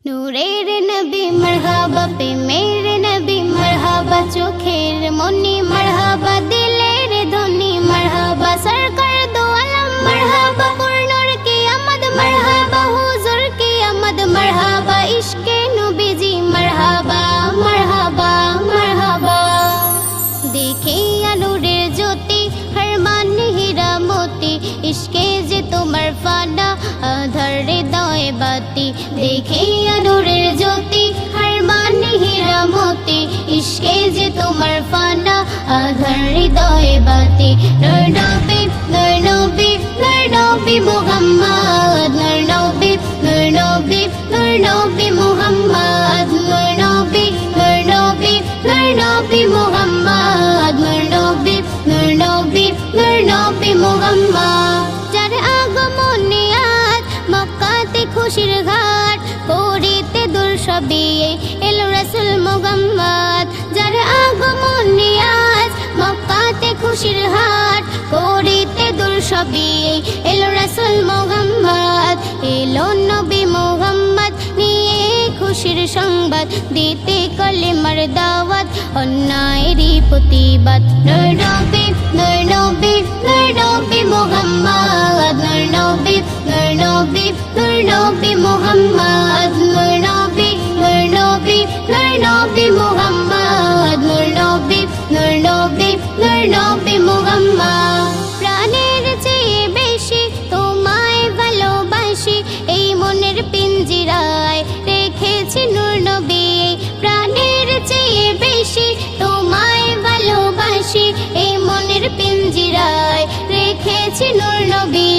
नूरेर नबी मरहबा पे मेरे नबी मरहबा चोखेर मनी मरहबा दिलेर धनी मरहबा सरकार दो आलम मरहबा पूर्णर की आमद मरहबा हुजूर की आमद मरहबा इश्के नबीजी मरहबा मरहबा मरहबा देखे नूरेर ज्योति हर मान हीरा मोती इश्के जे तुम्हार फाना आधार हृदय बाती देखे नूरेर ज्योति हर मान हीरा मोती इश्के जे तुम्हार फाना आधार हृदय बाती नूर नबी नूर नबी नूर नबी मुहम्मद नूर नबी नूर नबी नूर नबी मुहम्मद नूर नबी नूर नबी नूर नबी मुहम्मद नूर नबी नूर नबी नूर नबी मुहम्मद जार আগমনে আজ মক্কাতে খুশির ঘাট করিতে দূর সবিয়ে এলো রাসূল মুহাম্মদ যার আগমনে আজ মক্কাতে খুশির হাট করিতে দূর সবিয়ে এলো রাসূল মুহাম্মদ এলো নবী মুহাম্মদ নিয়ে খুশির সংবাদ দিতে কলেমার দাওয়াত অন্যায়েরই প্রতিবাদ নূর নবী নূর নবী নূর নবী মুহাম্মদ নূর নবী নূর নবী নূর নবী মুহাম্মদ নূর নবী নূর নবী নূর নবী মুহাম্মদ নূর নবী নূর নবী নূর নবী মুহাম্মদ প্রাণের চেয়ে বেশি তোমায় ভালোবাসি এই মনের পিঞ্জিরায় রেখেছি নূর নবী প্রাণের চেয়ে বেশি তোমায় ভালোবাসি এই মনের পিঞ্জিরায় রেখেছি নূর নবী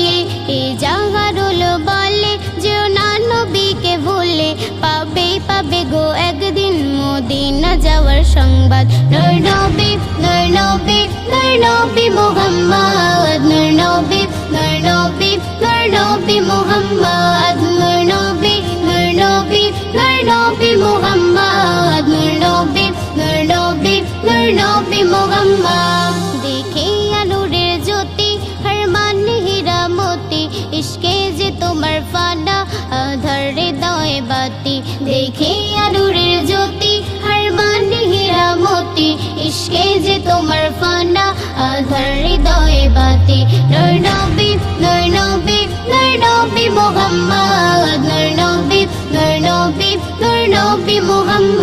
এই জাহারুল বলে যে না নবীকে ভুলে পাবে পাবে গো একদিন মদিনা যাওয়ার সংবাদ নূর নবী নূর নবী নূর নবী মুহাম্মদ নূর নবী নূর নবী নূর নবী মুহাম্মদ নূর নবী নূর নবী নূর নবী মুহাম্মদ নূর নবী নূর নবী নূর নবী মুহাম্মদ দেখে নূরের জ্যোতি হর মান হীরা মোতি ইশকে যে তোমার ফানা আধার হৃদয় বাতি দেখে নূরের জ্যোতি হর মান হীরা মোতি ইশকে যে তোমার ফানা আধার হৃদয় বাতি নূর নবী নূর নবী নূর নবী মুহাম্মদ নূর নবী নূর নবী নূর নবী মুহাম্মদ